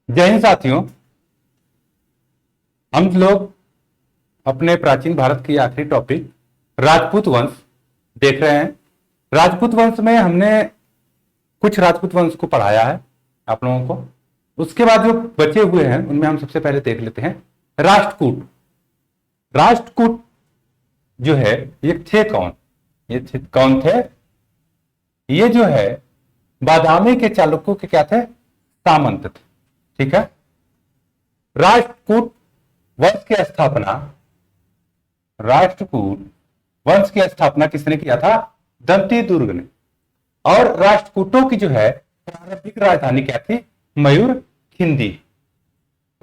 जय हिंद साथियों। हम लोग अपने प्राचीन भारत की आखिरी टॉपिक राजपूत वंश देख रहे हैं। राजपूत वंश में हमने कुछ राजपूत वंश को पढ़ाया है आप लोगों को। उसके बाद जो बचे हुए हैं उनमें हम सबसे पहले देख लेते हैं राष्ट्रकूट। राष्ट्रकूट जो है ये थे कौन? कौन थे? ये जो है बादामी के चालुक्यों के क्या थे? सामंत थे। ठीक है। राष्ट्रकूट वंश की स्थापना राष्ट्रकूट वंश की स्थापना किसने किया था? दंती दुर्ग ने। और राष्ट्रकूटों की जो है प्रारंभिक राजधानी क्या थी? मयूर खिंदी।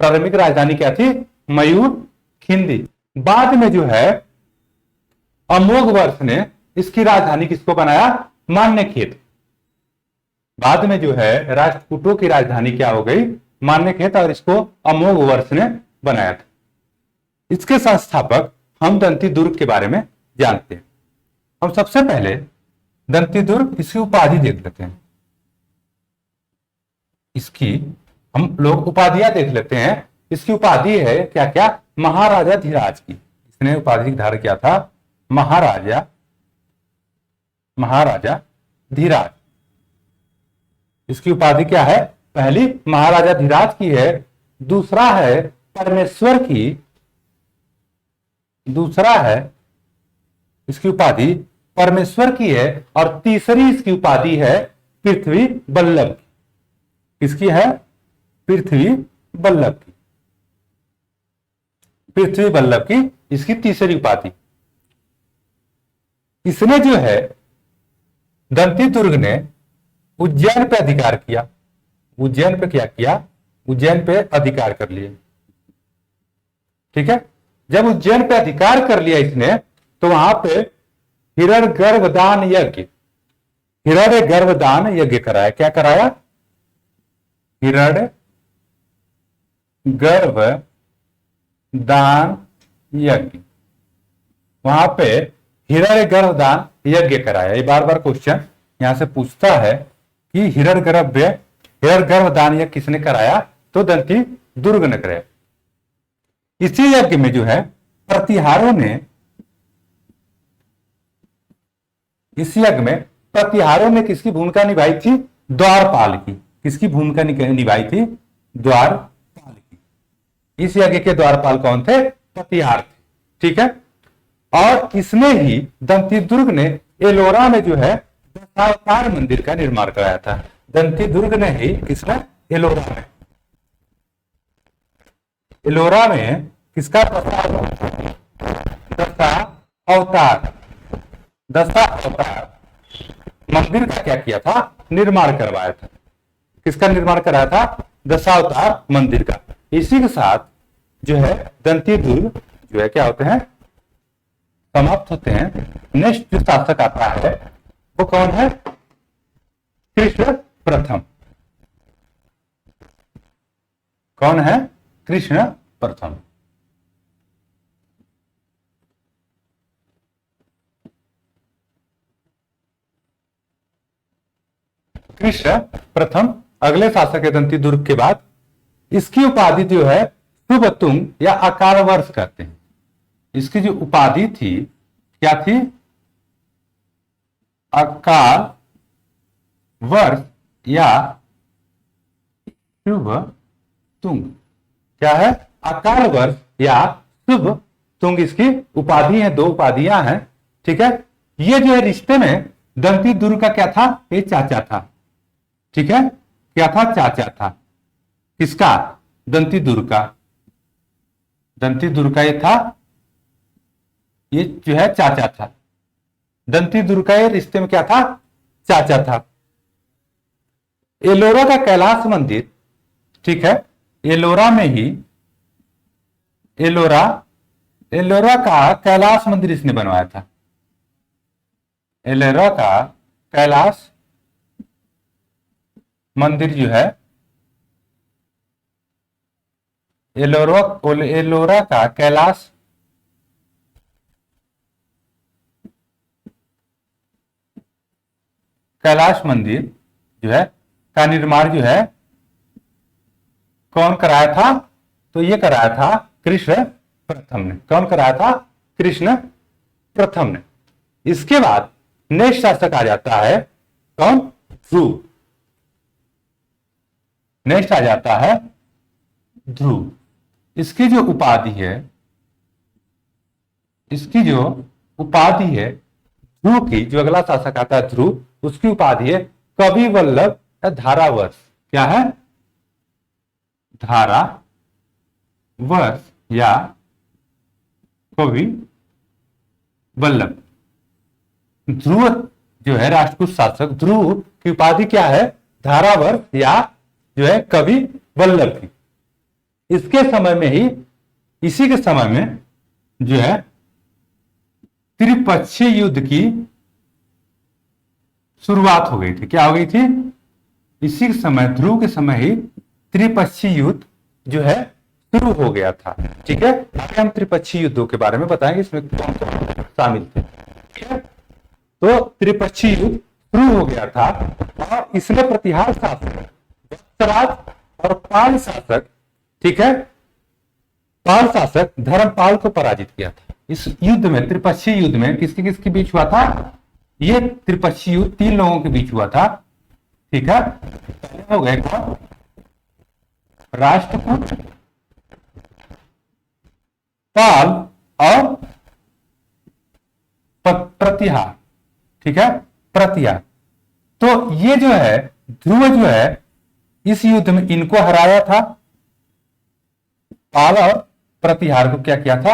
प्रारंभिक राजधानी क्या थी? मयूर खिंदी। बाद में जो है अमोघ वर्ष ने इसकी राजधानी किसको बनाया? मान्यखेत। बाद में जो है राष्ट्रकूटों की राजधानी क्या हो गई? मान्यखेत। और इसको अमोघ वर्ष ने बनाया था। इसके संस्थापक हम दंती दुर्ग के बारे में जानते हैं। हम सबसे पहले दंती दुर्ग इसकी उपाधि देख लेते हैं। इसकी हम लोग उपाधियां देख लेते हैं। इसकी उपाधि है क्या क्या? महाराजा धीराज की। इसने उपाधि धारण किया था महाराजा धीराज। इसकी उपाधि क्या है? पहली महाराजा धीराज की है, दूसरा है परमेश्वर की, दूसरा है इसकी उपाधि परमेश्वर की है, और तीसरी इसकी उपाधि है पृथ्वी बल्लभ की। किसकी है? पृथ्वी बल्लभ की। पृथ्वी बल्लभ की इसकी तीसरी उपाधि। इसने जो है दंती दुर्ग ने उज्जैन पे अधिकार किया। उज्जैन पे क्या किया? उज्जैन पे अधिकार कर लिए। ठीक है। जब उज्जैन पे अधिकार कर लिया इसने, तो वहां पे हिरण गर्भदान यज्ञ, हिरण गर्भदान यज्ञ कराया। क्या कराया? हिरण गर्भ दान यज्ञ। वहां पे हिरण गर्भदान यज्ञ कराया। ये बार बार क्वेश्चन यहां से पूछता है कि हिरण गर्भदान यज्ञ किसने कराया? तो दंती दुर्ग ने कराया। इसी यज्ञ में जो है प्रतिहारों ने, इस यज्ञ में प्रतिहारों ने किसकी भूमिका निभाई थी? द्वारपाल की। किसकी भूमिका निभाई थी? द्वारपाल की। इस यज्ञ के द्वारपाल कौन थे? प्रतिहार थे। ठीक है। और इसने ही दंती दुर्ग ने एलोरा में जो है दशावतार मंदिर का निर्माण कराया था। दंती दुर्ग ने ही किसने? एलोरा में किसका दशा अवतार मंदिर का क्या किया था? निर्माण करवाया था। किसका निर्माण कराया था? दशावतार मंदिर का। इसी के साथ जो है दंती दुर्ग जो है क्या होते हैं? समाप्त होते हैं। नेक्स्ट जो शासक आता है वो कौन है? कृष्ण प्रथम। कौन है? कृष्ण प्रथम। कृष्ण प्रथम अगले शासक है दंती दुर्ग के बाद। इसकी उपाधि जो है शुभ तुंग या अकाल वर्ष कहते हैं। इसकी जो उपाधि थी क्या थी? अकाल वर्ष या शुभ तुंग। क्या है? अकाल वर्ष या शुभ तुंग इसकी उपाधि है। दो उपाधियां हैं। ठीक है। ये जो है रिश्ते में दंती दुर्ग का क्या था? ये चाचा था। ठीक है। क्या था? चाचा था। किसका? दंती दुर्ग का। दंती दुर्ग का ये था, ये जो है चाचा था। दंती दुर्ग का ये रिश्ते में क्या था? चाचा था। एलोरा का कैलाश मंदिर, ठीक है, एलोरा में ही एलोरा का कैलाश मंदिर इसने बनवाया था। एलोरा का कैलाश मंदिर जो है एलोरा का कैलाश मंदिर जो है का निर्माण जो है कौन कराया था? तो ये कराया था कृष्ण प्रथम ने। कौन कराया था? कृष्ण प्रथम ने। इसके बाद नेक्स्ट शासक आ जाता है कौन? ध्रुव। नेक्स्ट आ जाता है ध्रुव। इसकी जो उपाधि है, इसकी जो उपाधि है ध्रुव की, जो अगला शासक आता है ध्रुव, उसकी उपाधि है कवि वल्लभ या धारावर्ष। क्या है? धारा वर्ष या कवि वल्लभ। ध्रुव जो है राष्ट्रकूट शासक, ध्रुव की उपाधि क्या है? धारावर्ष या जो है कवि वल्लभ की। इसके समय में ही, इसी के समय में जो है त्रिपक्षीय युद्ध की शुरुआत हो गई थी। क्या हो गई थी? इसी के समय, ध्रुव के समय ही त्रिपक्षीय युद्ध जो है शुरू हो गया था। ठीक है, आगे हम त्रिपक्षीय युद्धों के बारे में बताएंगे, इसमें कौन कौन शामिल थे। ठीक है, तो त्रिपक्षीय युद्ध शुरू हो गया था और इसने प्रतिहार शासक वत्सराज और पाल शासक, ठीक है, पाल शासक धर्मपाल को पराजित किया था। इस युद्ध में, त्रिपक्षीय युद्ध में किसके किसके बीच हुआ था? ये त्रिपक्षीय युद्ध 3 लोगों के बीच हुआ था। ठीक है, पहले हो गए कौन? राष्ट्रकूट, पाल और प्रतिहार। ठीक है, प्रतिहार। तो ये जो है ध्रुव जो है इस युद्ध में इनको हराया था। पाल और प्रतिहार को क्या किया था?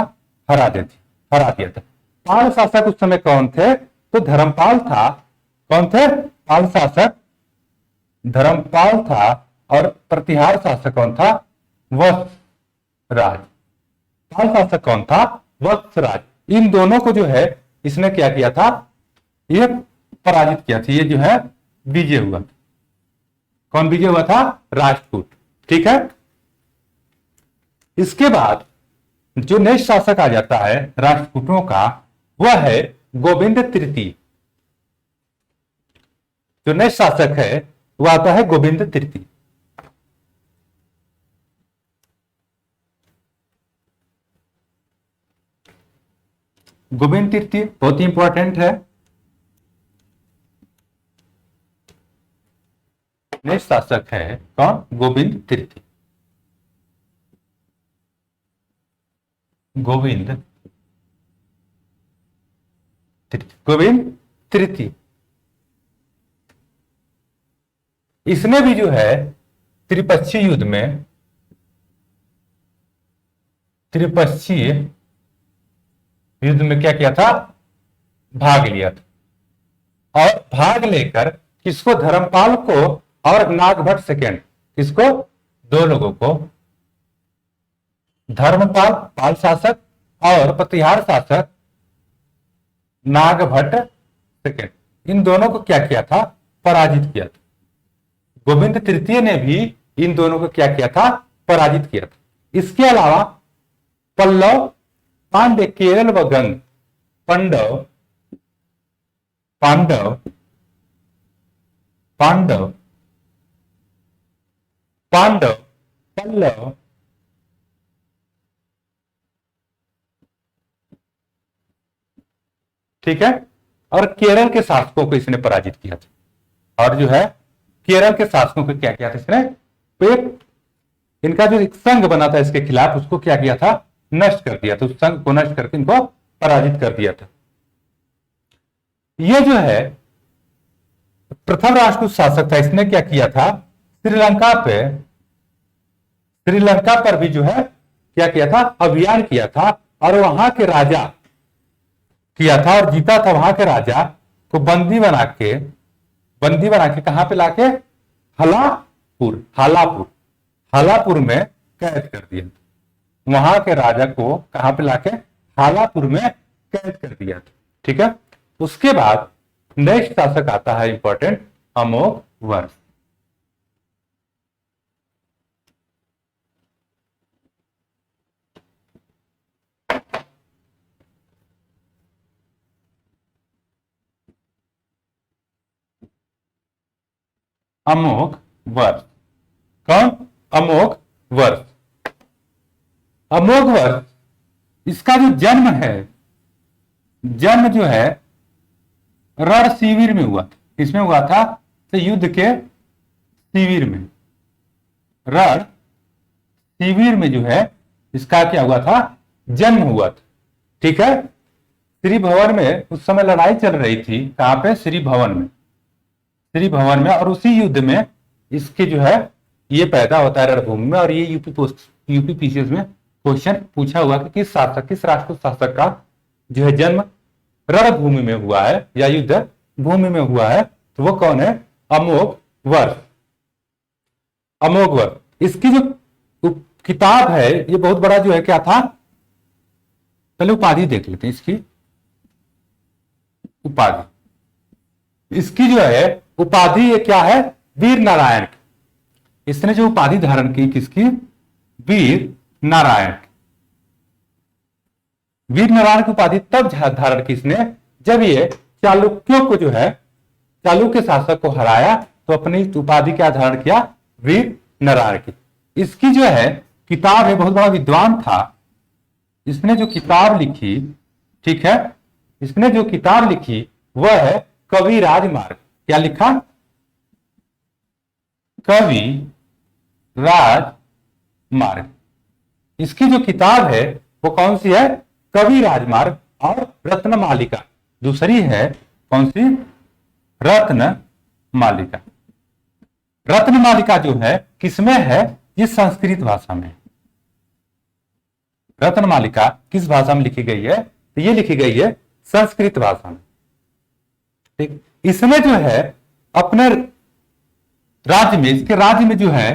हरा दिया था। पाल शासक उस समय कौन थे? तो धर्मपाल था। कौन थे? पाल शासक धर्मपाल था और प्रतिहार शासक कौन था? वत्सराज। पाल शासक कौन था? वत्सराज। इन दोनों को जो है इसने क्या किया था? ये पराजित किया था। ये जो है विजय हुआ था। कौन विजय हुआ था? राष्ट्रकूट। ठीक है, इसके बाद जो नेक्स्ट शासक आ जाता है राष्ट्रकूटों का, वह है गोविंद तृतीय। जो नेक्स्ट शासक है वह आता है गोविंद तृतीय। गोविंद तृतीय बहुत ही इंपॉर्टेंट है। नेक्स्ट शासक है कौन? गोविंद तृतीय। गोविंद तृतीय, गोविंद तृतीय। इसने भी जो है त्रिपक्षीय युद्ध में, त्रिपक्षीय युद्ध में क्या किया था? भाग लिया था। और भाग लेकर किसको? धर्मपाल को और नागभट्ट सेकेंड। किसको? 2 लोगों को, धर्मपाल पाल शासक और प्रतिहार शासक नागभट्ट सेकेंड, इन दोनों को क्या किया था? पराजित किया था। गोविंद तृतीय ने भी इन दोनों को क्या किया था? पराजित किया था। इसके अलावा पल्लव, पांड्य, केरल व गंग, पांडव पांडव पांडव पांडव पल्लव, ठीक है, और केरल के शासकों को इसने पराजित किया था। और जो है केरल के शासकों को क्या किया था इसने? तो एक इनका जो एक संघ बना था इसके खिलाफ, उसको क्या किया था? नष्ट कर दिया था। उस संघ को नष्ट करके इनको पराजित कर दिया था। ये जो है प्रथम राष्ट्रकूट शासक था। इसने क्या किया था? श्रीलंका पर भी जो है क्या किया था? अभियान किया था और वहां के राजा किया था और जीता था। वहां के राजा को बंदी बना के कहां पे लाके? हालापुर में कैद कर दिया। वहां के राजा को कहां पे लाके? हालापुर में कैद कर दिया था। ठीक है, उसके बाद नेक्स्ट शासक आता है इंपॉर्टेंट, अमोघ वर्ष। अमोघ वर्ष। कौन? अमोघ वर्ष। अमोघ वर्ष, इसका जो जन्म है, जन्म जो है रण शिविर में हुआ। किसमें हुआ था? तो युद्ध के शिविर में, रण शिविर में जो है इसका क्या हुआ था? जन्म हुआ था। ठीक है। श्री भवन में उस समय लड़ाई चल रही थी। कहां पे? श्री भवन में, श्री भवन में। और उसी युद्ध में इसके जो है ये पैदा होता है रणभूमि में। और ये यूपी पीसीएस में क्वेश्चन पूछा हुआ कि किस शासक, किस राष्ट्रकूट शासक का जो है जन्म रणभूमि में हुआ है या युद्ध भूमि में हुआ है, तो वो कौन है? अमोघ वर्ष। अमोघ वर्ष, इसकी जो किताब है ये बहुत बड़ा जो है क्या था? पहले उपाधि देख लेते हैं इसकी। उपाधि, इसकी जो है उपाधि ये क्या है? वीर नारायण। इसने जो उपाधि धारण की किसकी? वीर नारायण। वीर नारायण की उपाधि तब धारण की इसने जब ये चालुक्यों को जो है, चालुक्य शासक को हराया, तो अपनी उपाधि क्या धारण किया? वीर नारायण की। इसकी जो है किताब है, बहुत बड़ा विद्वान था, इसने जो किताब लिखी, ठीक है, इसने जो किताब लिखी वह है कवि राजमार्ग। क्या लिखा? कवि राजमार्ग। इसकी जो किताब है वो कौन सी है? कवि राजमार्ग। और रत्नमालिका दूसरी है, कौन सी? रत्नमालिका। रत्नमालिका जो है किसमें है? ये संस्कृत भाषा में। रत्नमालिका किस भाषा में लिखी गई है? तो ये लिखी गई है संस्कृत भाषा में। ठीक। इसमें जो है अपने राज्य में, इसके राज्य में जो है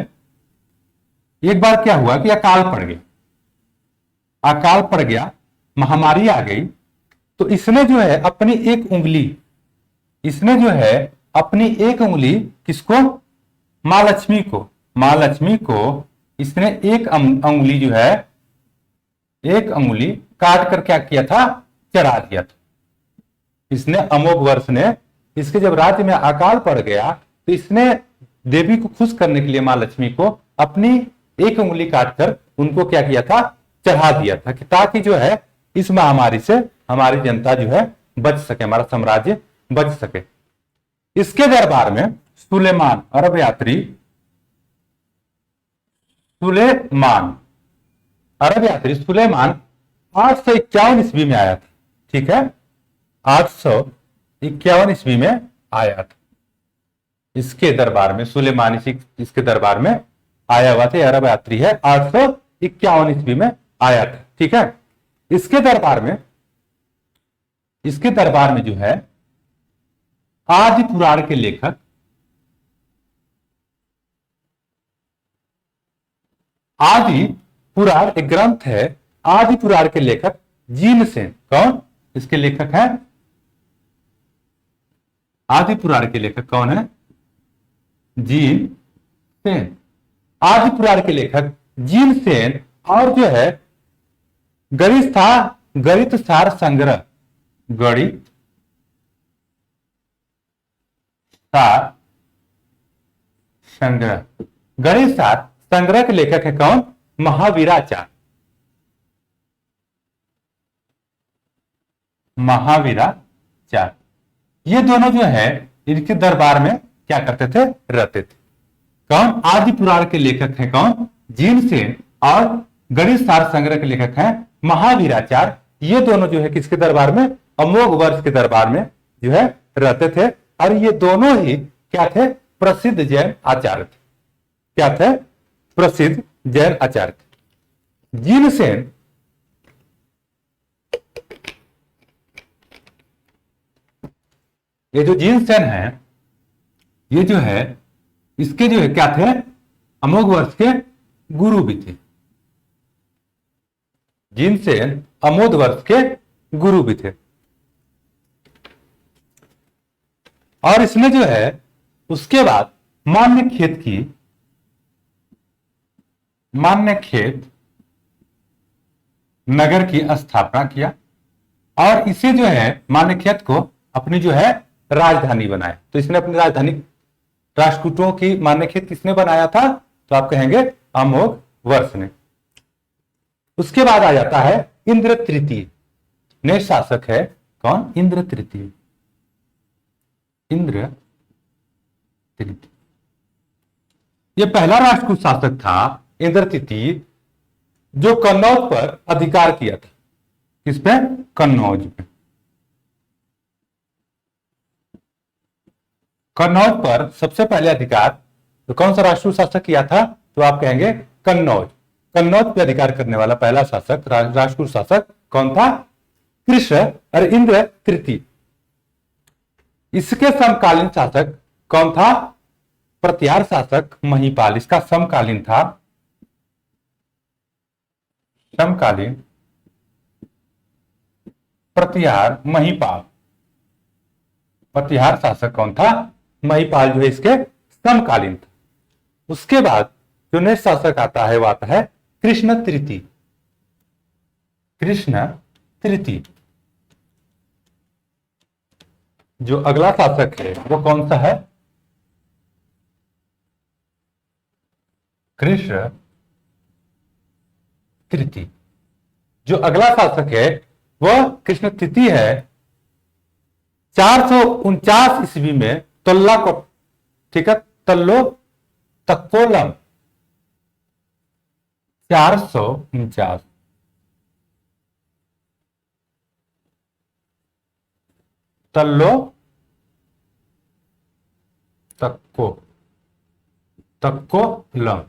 एक बार क्या हुआ कि अकाल पड़ गया। अकाल पड़ गया, महामारी आ गई। तो इसने जो है अपनी एक उंगली, इसने जो है अपनी एक उंगली किसको? मां लक्ष्मी को। मां लक्ष्मी को इसने एक उंगली जो है, एक उंगली काट कर क्या किया था? चढ़ा दिया था। इसने अमोघ वर्ष ने, इसके जब राज्य में अकाल पड़ गया तो इसने देवी को खुश करने के लिए मां लक्ष्मी को अपनी एक उंगली काटकर उनको क्या किया था? चढ़ा दिया था, कि ताकि जो है इस महामारी से हमारी जनता जो है बच सके, हमारा साम्राज्य बच सके। इसके दरबार में सुलेमान, अरब यात्री सुलेमान, अरब यात्री सुलेमान 851 ईस्वी में आया था। ठीक है, 851 ईस्वी में आया था। इसके दरबार में सुलेमानी, इसके दरबार में आया हुआ था। अरब यात्री है, 851 ईस्वी में आया था। ठीक है। इसके दरबार में, इसके दरबार में जो है आदि पुराण के लेखक, आदि पुराण एक ग्रंथ है, आदि पुराण के लेखक जीनसेन। कौन इसके लेखक है? आदि पुराण के लेखक कौन है? जीनसेन। आदि पुराण के लेखक जीनसेन। और जो है गणित सार संग्रह, गणित सार संग्रह, गणित सार संग्रह के लेखक है कौन? महावीराचार्य। महावीराचार्य। ये दोनों जो है इनके दरबार में क्या करते थे? रहते थे। कौन? आदि पुराण के लेखक हैं कौन? जीनसेन। और गणित सार संग्रह के लेखक हैं महावीराचार्य। ये दोनों जो है किसके दरबार में? अमोघ वर्ष के दरबार में जो है रहते थे। और ये दोनों ही क्या थे? प्रसिद्ध जैन आचार्य थे। क्या थे? प्रसिद्ध जैन आचार्य थे। जीनसेन ये जो जीनसेन है, ये जो है इसके जो है क्या थे? अमोघ वर्ष के गुरु भी थे। जीनसेन अमोघ वर्ष के गुरु भी थे। और इसने जो है उसके बाद मान्यखेत नगर की स्थापना किया। और इसे जो है मान्यखेत को अपनी जो है राजधानी बनाया। तो इसने अपनी राजधानी, राष्ट्रकूटों की मान्यखेत किसने बनाया था? तो आप कहेंगे अमोघ वर्ष ने। उसके बाद आ जाता है इंद्र तृतीय। नेक्स्ट शासक है कौन? इंद्र तृतीय। इंद्र तृतीय ये पहला राष्ट्रकूट शासक था इंद्र तृतीय, जो कन्नौज पर अधिकार किया था। किस पे? कन्नौज पे। कन्नौज पर सबसे पहले अधिकार तो कौन सा राष्ट्रीय शासक किया था? तो आप कहेंगे कन्नौज। कन्नौज पे अधिकार करने वाला पहला शासक राष्ट्रीय शासक कौन था? कृष्ण और इंद्र तृतीय। इसके समकालीन शासक कौन था? प्रतिहार शासक महीपाल। इसका समकालीन था, समकालीन प्रतिहार महीपाल। प्रतिहार शासक कौन था? महीपाल जो है इसके समकालीन था। उसके बाद जो नेक्स्ट शासक आता है वो आता है कृष्ण तृतीय। कृष्ण तृतीय जो अगला शासक है वो कौन सा है? कृष्ण तृतीय। जो अगला शासक है वह कृष्ण तृतीय है। 449 ईस्वी में तल्ला को, ठीक है, तल्लो तक्कोलम 449 तल्लो तक्को तक्कोलम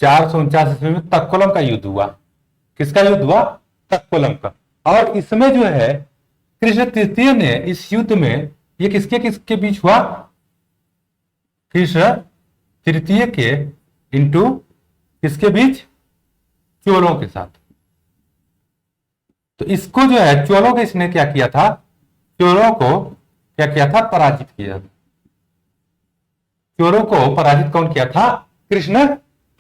449 ईस्वी में तक्कोलम का युद्ध हुआ। किसका युद्ध हुआ? तक्कोलम का। और इसमें जो है कृष्ण तृतीय ने इस युद्ध में, ये किसके किसके बीच हुआ? कृष्ण तृतीय के इंटू किसके बीच? चोलों के साथ। तो इसको जो है चोलों के इसने क्या किया था? चोलों को क्या किया था? पराजित किया। चोलों को पराजित कौन किया था? कृष्ण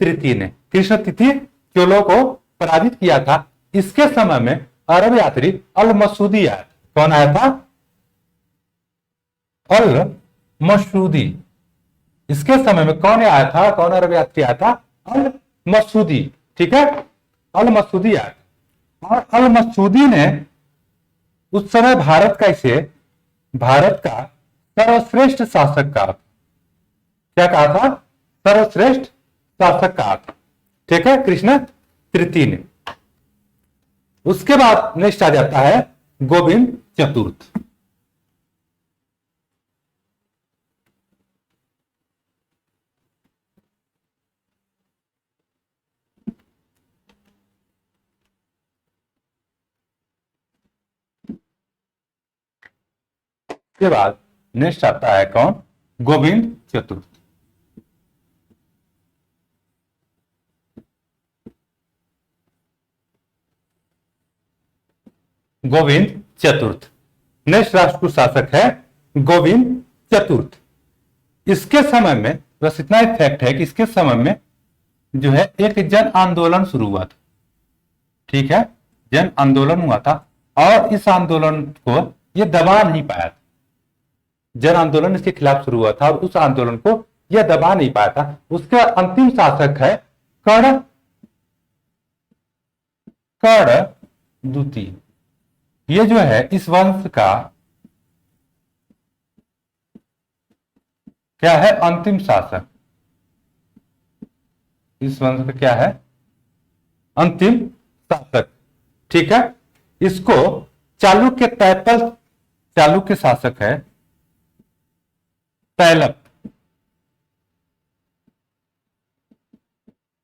तृतीय ने। कृष्ण तृतीय चोलों को पराजित किया था। इसके समय में अरब यात्री अल मसूदी आया। कौन आया था? अल मसूदी। इसके समय में कौन आया था? कौन अरब यात्री आया था? अल मसूदी। ठीक है, अल मसूदी आया। और अल मसूदी ने उस समय भारत का, इसे भारत का सर्वश्रेष्ठ शासक कहा। क्या कहा था? सर्वश्रेष्ठ शासक कहा था। ठीक है, कृष्ण तृतीय ने। उसके बाद नेक्स्ट आ जाता है गोविंद चतुर्थ। के बाद नेक्स्ट आता है कौन? गोविंद चतुर्थ। गोविंद चतुर्थ नेक्स्ट राष्ट्रकूट शासक है गोविंद चतुर्थ। इसके समय में बस इतना ही फैक्ट है कि इसके समय में जो है एक जन आंदोलन शुरू हुआ था। ठीक है, जन आंदोलन हुआ था और इस आंदोलन को यह दबा नहीं पाया था। जन आंदोलन इसके खिलाफ शुरू हुआ था और उस आंदोलन को यह दबा नहीं पाया था। उसका अंतिम शासक है कर्ण कर्ण द्वितीय। ये जो है इस वंश का क्या है? अंतिम शासक। इस वंश का क्या है? अंतिम शासक। ठीक है, इसको चालुक्य तैपल, चालुक्य शासक है तैलप।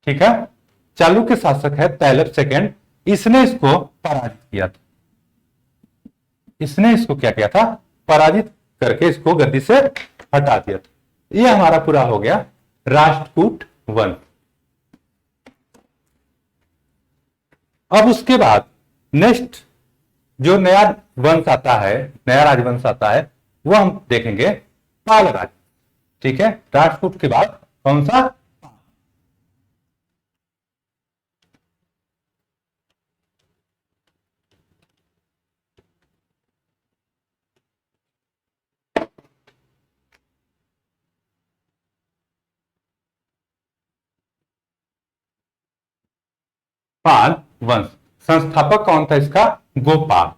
ठीक है, चालुक्य शासक है तैलप सेकेंड। इसने इसको पराजित किया था। इसने इसको क्या किया था? पराजित करके इसको गद्दी से हटा दिया था। ये हमारा पूरा हो गया राष्ट्रकूट वंश। अब उसके बाद नेक्स्ट जो नया वंश आता है, नया राजवंश आता है, वो हम देखेंगे पाल राज। ठीक है, राजपूत के बाद कौन सा? पाल वंश। संस्थापक कौन था इसका? गोपाल।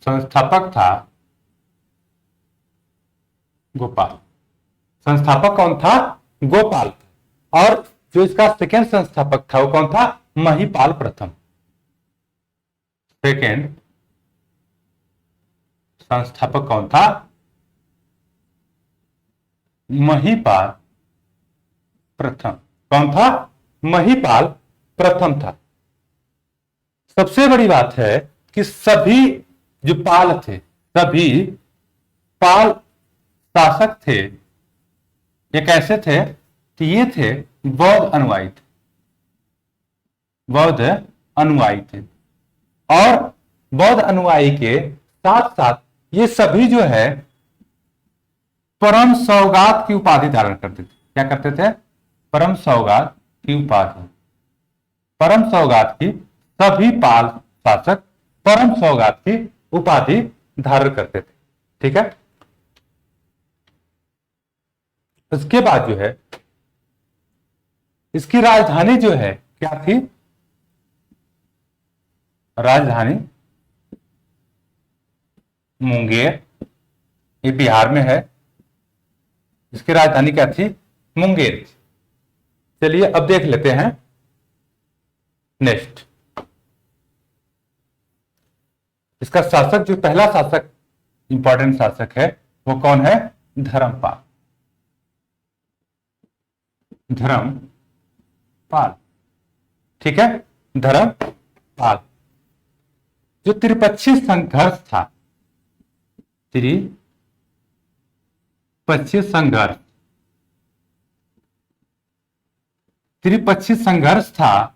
संस्थापक था गोपाल। संस्थापक कौन था? गोपाल। और जो इसका सेकेंड संस्थापक था वो कौन था? महिपाल प्रथम। सेकेंड संस्थापक कौन था? महिपाल प्रथम। कौन था? महिपाल प्रथम था। सबसे बड़ी बात है कि सभी जो पाल थे, सभी पाल शासक थे, ये कैसे थे? तो ये थे बौद्ध अनुयायी थे, बौद्ध अनुयायी थे। और बौद्ध अनुयायी के साथ साथ ये सभी जो है परम सौगात की उपाधि धारण करते थे। क्या करते थे? परम सौगात की उपाधि। परम सौगात की, सभी पाल शासक परम सौगात की उपाधि धारण करते थे। ठीक है। उसके बाद जो है इसकी राजधानी जो है क्या थी? राजधानी मुंगेर, ये बिहार में है। इसकी राजधानी क्या थी? मुंगेर। चलिए अब देख लेते हैं नेक्स्ट। इसका शासक, जो पहला शासक इंपॉर्टेंट शासक है वो कौन है? धर्मपाल। धर्मपाल। ठीक है, धर्मपाल। जो त्रिपक्षीय संघर्ष था, त्रिपक्षीय संघर्ष, त्रिपक्षीय संघर्ष था,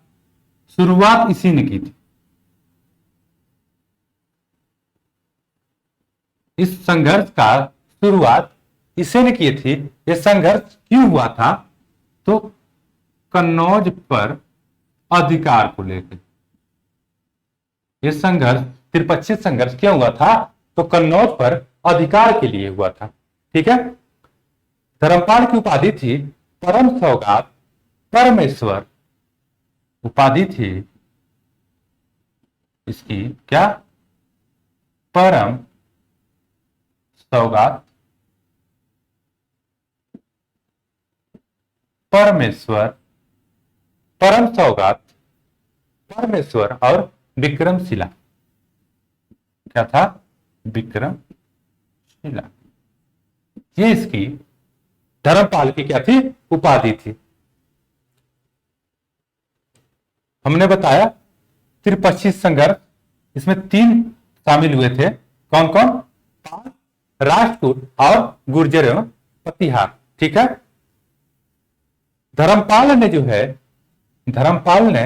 शुरुआत इसी ने की थी। इस संघर्ष का शुरुआत इसी ने की थी। यह संघर्ष क्यों हुआ था? तो कन्नौज पर अधिकार को लेकर यह संघर्ष, त्रिपक्षीय संघर्ष क्यों हुआ था? तो कन्नौज पर अधिकार के लिए हुआ था। ठीक है। धर्मपाल की उपाधि थी परम सौगात परमेश्वर। उपाधि थी इसकी क्या? परम सौगात परमेश्वर। परम सौगात परमेश्वर और विक्रमशिला। क्या था? विक्रमशिला। ये इसकी धर्मपाल की क्या थी? उपाधि थी। हमने बताया त्रिपक्षीय संघर्ष, इसमें 3 शामिल हुए थे। कौन कौन? पाल, राष्ट्रकूट और गुर्जर एवं प्रतिहार। ठीक है। धर्मपाल ने जो है, धर्मपाल ने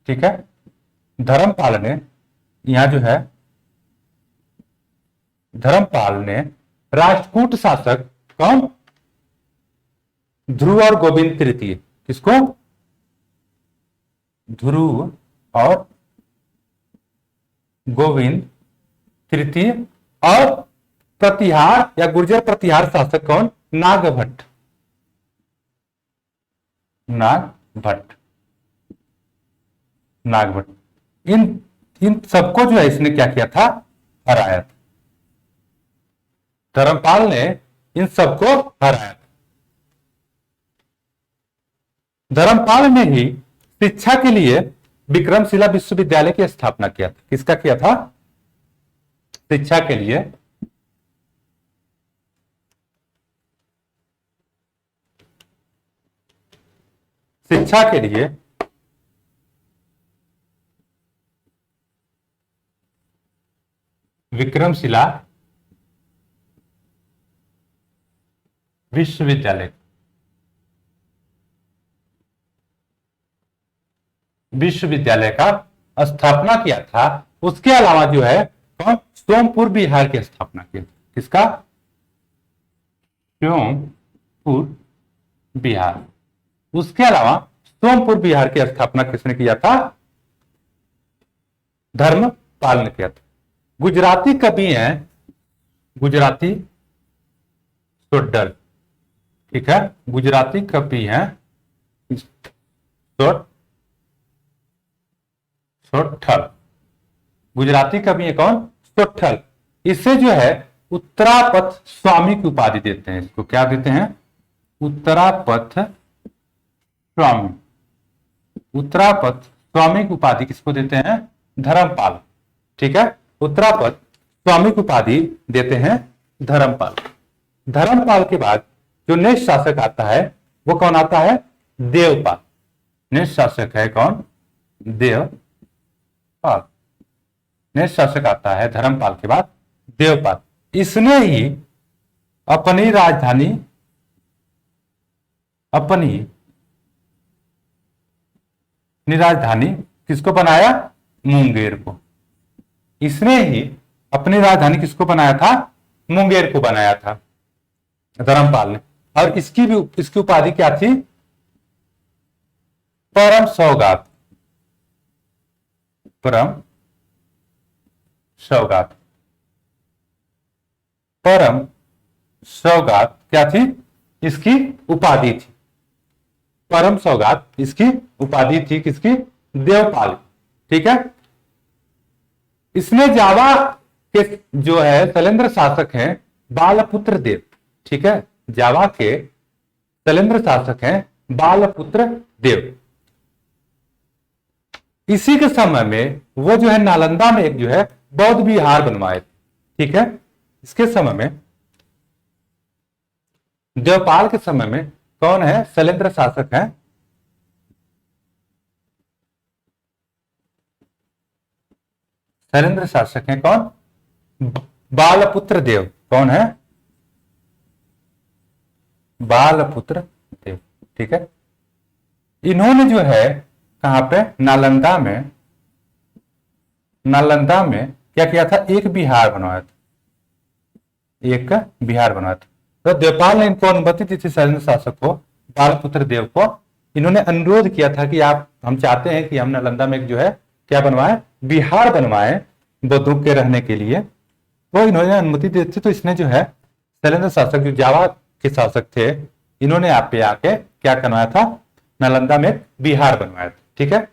ठीक है, धर्मपाल ने यहां जो है, धर्मपाल ने राष्ट्रकूट शासक कौन? ध्रुव और गोविंद तृतीय। किसको? ध्रुव और गोविंद तृतीय। और प्रतिहार या गुर्जर प्रतिहार शासक कौन? नागभट्ट। नागभट्ट। इन सबको जो है इसने क्या किया था? हराया था। धर्मपाल ने इन सबको हराया था। धर्मपाल ने ही शिक्षा के लिए विक्रमशिला विश्वविद्यालय की स्थापना किया था। किसका किया था? शिक्षा के लिए विक्रमशिला विश्वविद्यालय का स्थापना किया था। उसके अलावा जो है कौन? सोमपुर बिहार की स्थापना की। किसका? सोमपुर बिहार। उसके अलावा सोमपुर बिहार की स्थापना किसने किया था? धर्मपाल ने किया था। गुजराती कवि हैं गुजराती सोड्डल, ठीक है, गुजराती कवि हैं सोट्ठल, गुजराती कवि है कौन, सोट्ठल। इससे जो है उत्तरापथ स्वामी की उपाधि देते हैं, इसको क्या देते हैं, उत्तरापथ स्वामी। उत्तरापथ स्वामी की उपाधि किसको देते हैं, धर्मपाल, ठीक है, उत्तरापथ स्वामी की उपाधि देते हैं धर्मपाल। धर्मपाल के बाद जो नेक्स्ट शासक आता है वो कौन आता है, देवपाल। नेक्स्ट शासक है कौन, देवपाल। नेक्स्ट शासक आता है धर्मपाल के बाद देवपाल। इसने ही अपनी राजधानी, अपनी राजधानी किसको बनाया, मुंगेर को। इसने ही अपनी राजधानी किसको बनाया था, मुंगेर को बनाया था धर्मपाल ने। और इसकी उपाधि क्या थी, परम सौगात, परम सौगात, परम सौगात क्या थी, इसकी उपाधि थी। परम सौगात इसकी उपाधि थी किसकी, देवपाल, ठीक है। इसने जावा के जो है शैलेंद्र शासक हैं बालपुत्र देव, ठीक है, जावा के शैलेंद्र शासक हैं बालपुत्र देव। इसी के समय में वो जो है नालंदा में एक जो है बौद्ध विहार बनवाए, ठीक है। इसके समय में देवपाल के समय में कौन है, शैलेंद्र शासक है, शैलेंद्र शासक है कौन, बालपुत्र देव। कौन है, बालपुत्र देव, ठीक है। इन्होंने जो है कहां पे, नालंदा में, नालंदा में क्या किया था, एक बिहार बनवाया था, एक बिहार बनवाया था। तो देवपाल ने इनको अनुमति दी थी, शैलेंद्र शासक को, बालपुत्र देव को। इन्होंने अनुरोध किया था कि हम चाहते हैं कि हम नालंदा में एक जो है क्या बनवाए, बिहार बनवाए बौद्धों के रहने के लिए। तो इन्होंने अनुमति दी थी। तो इसने जो है शैलेंद्र शासक जो जावा के शासक थे, इन्होंने यहाँ पे आके क्या करवाया था, नालंदा में एक बिहार बनवाया था, ठीक है।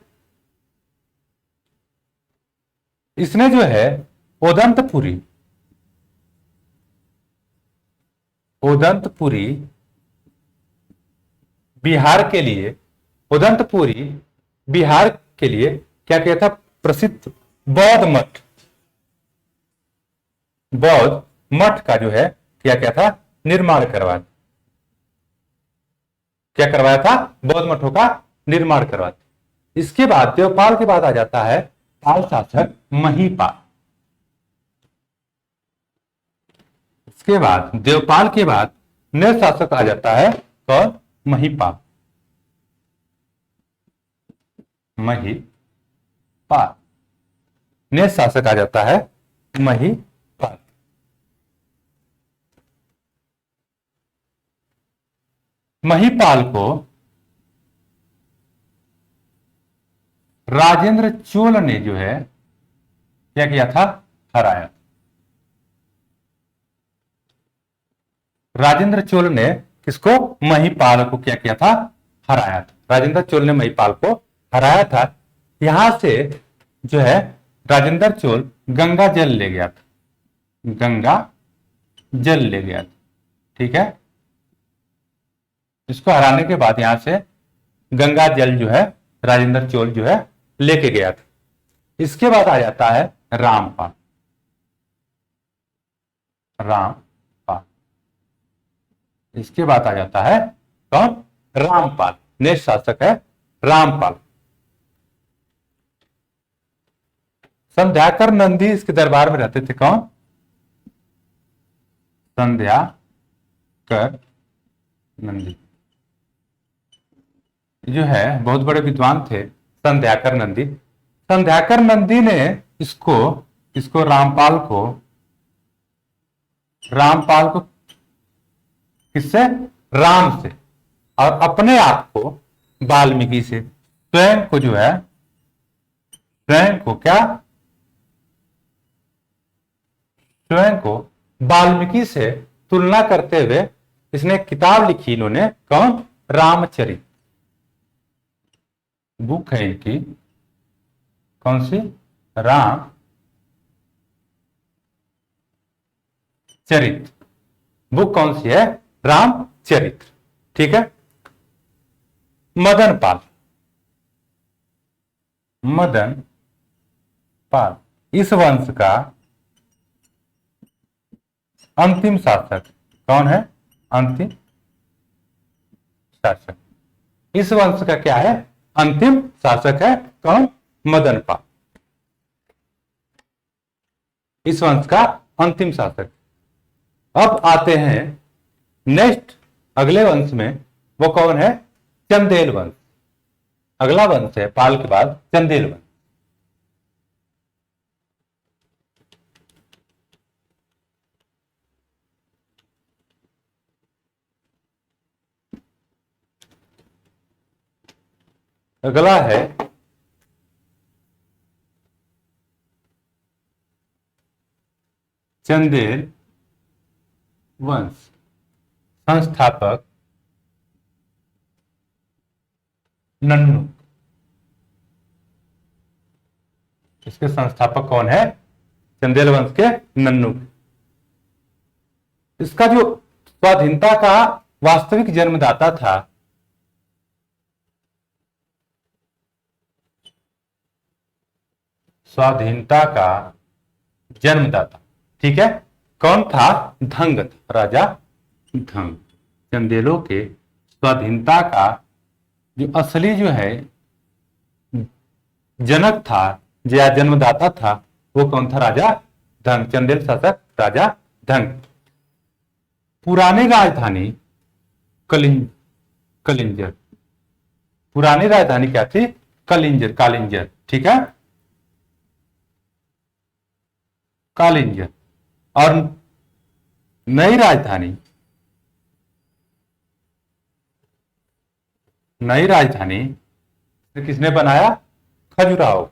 इसने जो है ओदंतपुरी, ओदंतपुरी बिहार के लिए, ओदंतपुरी बिहार के लिए क्या किया था, प्रसिद्ध बौद्ध मठ, बौद्ध मठ का जो है क्या था, निर्माण करवाया। क्या करवाया था, बौद्ध मठों का निर्माण करवाया। इसके बाद देवपाल के बाद आ जाता है पाल शासक महीपाल। इसके बाद देवपाल के बाद नए शासक आ जाता है कौन, महीपाल, महीपाल। नए शासक आ जाता है महीपाल। महीपाल को राजेंद्र चोल ने जो है क्या किया था, हराया। राजेंद्र चोल ने किसको, महीपाल को क्या किया था, हराया था। राजेंद्र चोल ने महीपाल को हराया था। यहां से जो है राजेंद्र चोल गंगा जल ले गया था, गंगा जल ले गया था, ठीक है। इसको हराने के बाद यहां से गंगा जल जो है राजेंद्र चोल जो है लेके गया था। इसके बाद आ जाता है रामपाल, रामपाल। इसके बाद आ जाता है कौन, रामपाल। नेक्स्ट शासक है रामपाल। संध्याकर नंदी इसके दरबार में रहते थे, कौन, संध्याकर नंदी जो है बहुत बड़े विद्वान थे, संध्याकर नंदी। संध्याकर नंदी ने इसको रामपाल को किससे, राम से, और अपने आप को वाल्मीकि से, स्वयं को जो है, स्वयं को क्या, स्वयं को वाल्मीकि से तुलना करते हुए इसने एक किताब लिखी, इन्होंने, कौन? रामचरित। बुक है इनकी, कौन सी? राम चरित। बुक कौन सी है? रामचरित। ठीक है। मदन पाल, मदन पाल इस वंश का अंतिम शासक कौन है? अंतिम शासक। इस वंश का क्या है? अंतिम शासक है कौन? मदन पाल। इस वंश का अंतिम शासक। अब आते हैं नेक्स्ट अगले वंश में, वो कौन है? चंदेल वंश। अगला वंश है पाल के बाद चंदेल वंश। अगला है चंदेल वंश। संस्थापक नन्नू। इसके संस्थापक कौन है? चंदेल वंश के नन्नू। इसका जो स्वाधीनता का वास्तविक जन्मदाता था, स्वाधीनता का जन्मदाता, ठीक है, कौन था? धंग था, राजा धंग। चंदेलों के स्वाधीनता का जो असली जो है जनक था, जो जन्मदाता था, वो कौन था? राजा धंग। चंदेल शासक राजा धंग। पुरानी राजधानी कलिंजर। पुरानी राजधानी क्या थी? कलिंजर, कालिंजर। ठीक है, कालिंजर। और नई राजधानी, नई राजधानी किसने बनाया? खजुराहो।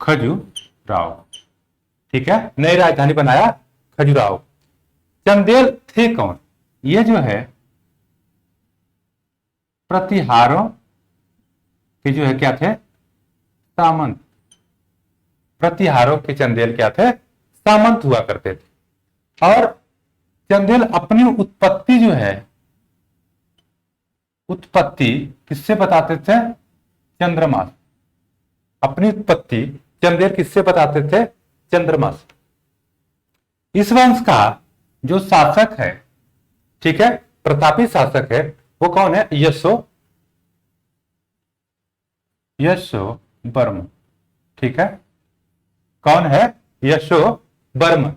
खजुराहो, ठीक है, नई राजधानी बनाया खजुराहो। चंदेल थे कौन? ये जो है प्रतिहारों के जो है क्या थे? सामंत। प्रतिहारों के चंदेल क्या थे? सामंत हुआ करते थे। और चंदेल अपनी उत्पत्ति जो है, उत्पत्ति किससे बताते थे? चंद्रमा से। अपनी उत्पत्ति चंदेल किससे बताते थे? चंद्रमा से। इस वंश का जो शासक है, ठीक है, प्रतापी शासक है, वो कौन है? यशो वर्मन। ठीक है, कौन है? यशो वर्मन।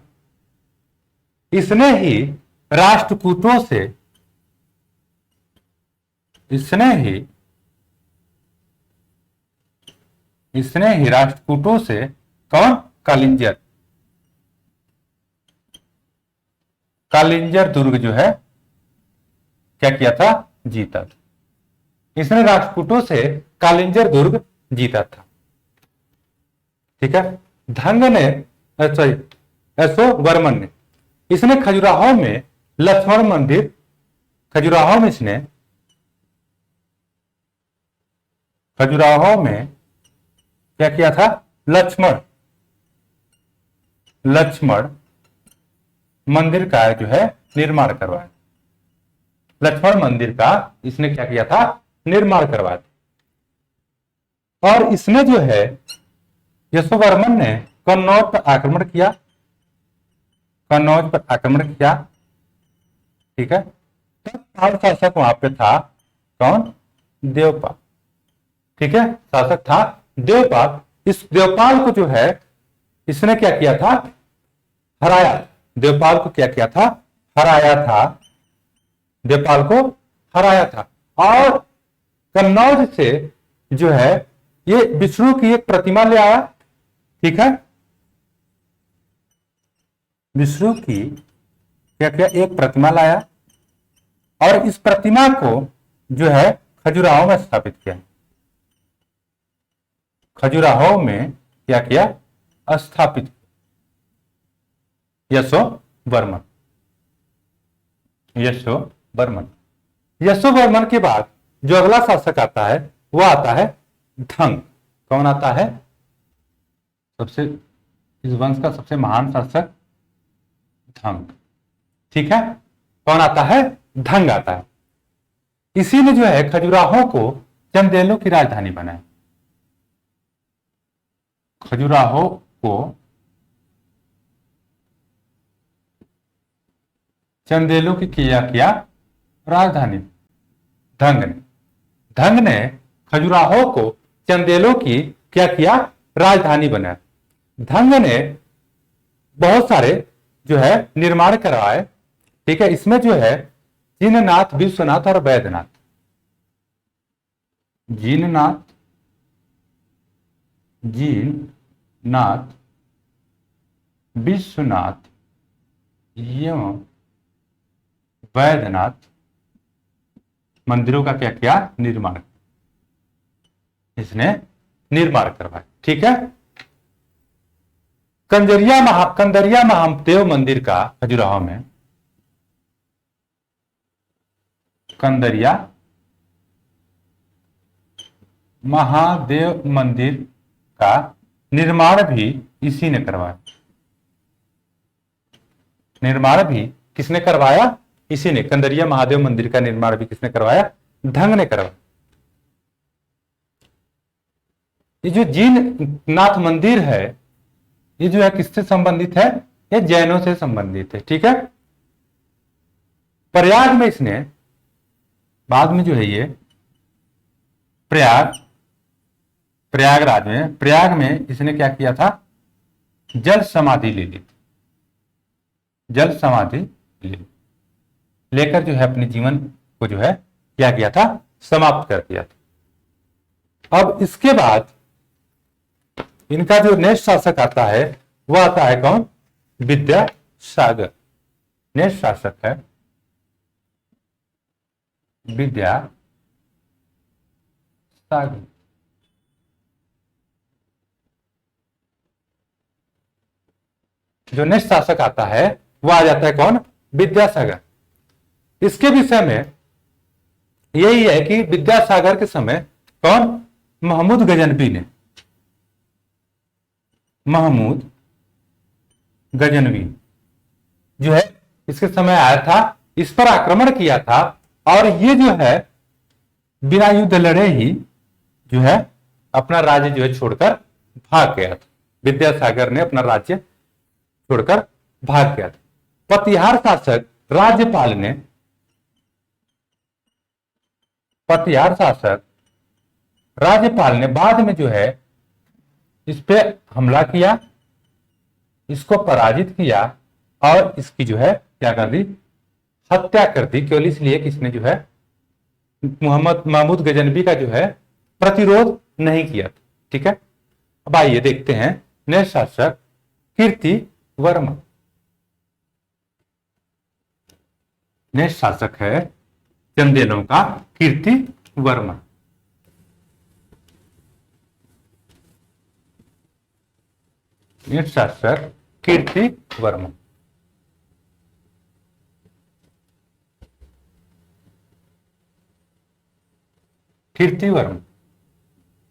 इसने ही राष्ट्रकूटों से, इसने ही राष्ट्रकूटों से कौन? कालिंजर दुर्ग जो है क्या किया था? जीता था। इसने राष्ट्रकूटों से कालिंजर दुर्ग जीता था। ठीक है। धंग ने, सॉरी, यशो वर्मन ने, इसने खजुराहो में लक्ष्मण मंदिर, खजुराहो में क्या किया था? लक्ष्मण मंदिर का जो है निर्माण करवाया। लक्ष्मण मंदिर का इसने क्या किया था? निर्माण करवाया। और इसने जो है यशोवर्मन ने कन्नौज पर आक्रमण किया। ठीक है। तब पाल शासक वहां पे था कौन? देवपाल। ठीक है, शासक था देवपाल। इस देवपाल को जो है इसने क्या किया था? हराया। देवपाल को क्या किया था? हराया था। देवपाल को हराया था। और कन्नौज से जो है ये विष्णु की एक प्रतिमा ले आया। ठीक है, विष्णु की क्या क्या एक प्रतिमा लाया और इस प्रतिमा को जो है खजुराहो में स्थापित किया। खजुराहो में क्या किया? स्थापित, यशोवर्मन। यशोवर्मन, यशोवर्मन के बाद जो अगला शासक आता है वह आता है धंग। कौन आता है? सबसे इस वंश का सबसे महान शासक धंग। ठीक है, कौन आता है? धंग आता है। इसी ने जो है खजुराहो को चंदेलों की राजधानी बनाया। खजुराहो को चंदेलों की किया राजधानी धंग ने। धंग ने खजुराहो को चंदेलों की क्या किया? राजधानी बनाया। धंग ने बहुत सारे जो है निर्माण करवाए। ठीक है, इसमें जो है जिननाथ, विश्वनाथ और वैद्यनाथ। जिननाथ, विश्वनाथ एवं वैद्यनाथ मंदिरों का क्या किया? निर्माण, इसने निर्माण करवाया। ठीक है, कंदरिया महादेव मंदिर का खजुराहो में, कंदरिया महादेव मंदिर का निर्माण भी इसी ने करवाया। निर्माण भी किसने करवाया? इसी ने। कंदरिया महादेव मंदिर का निर्माण भी किसने करवाया? धंग ने करवाया। ये जो जिननाथ मंदिर है ये जो है किससे संबंधित है? ये जैनों से संबंधित है। ठीक है, प्रयाग में इसने, बाद में जो है ये प्रयागराज में, प्रयाग में इसने क्या किया था? जल समाधि ले ली। जल समाधि लेकर जो है अपने जीवन को जो है क्या किया था? समाप्त कर दिया था। अब इसके बाद इनका जो नेक्स्ट शासक आता है वह आता है कौन? विद्यासागर। नेक्स्ट शासक है विद्यासागर। जो नेक्स्ट शासक आता है वह आ जाता है कौन? विद्यासागर। इसके विषय में यही है कि विद्यासागर के समय कौन? महमूद गजनवी ने, महमूद गजनवी जो है इसके समय आया था, इस पर आक्रमण किया था और ये जो है बिना युद्ध लड़े ही जो है अपना राज्य जो है छोड़कर भाग गया था। विद्यासागर ने अपना राज्य छोड़कर भाग गया था। पतिहार शासक राज्यपाल ने बाद में जो है इस पे हमला किया, इसको पराजित किया और इसकी जो है क्या कर दी? हत्या कर दी। केवल इसलिए कि इसने जो है महमूद गजनवी का जो है प्रतिरोध नहीं किया था। ठीक है, अब आइए देखते हैं नेक्स्ट शासक कीर्तिवर्मन। नेक्स्ट शासक है चंदेलों का कीर्तिवर्मन। नेक्स्ट शासक कीर्तिवर्मन। कीर्तिवर्मन,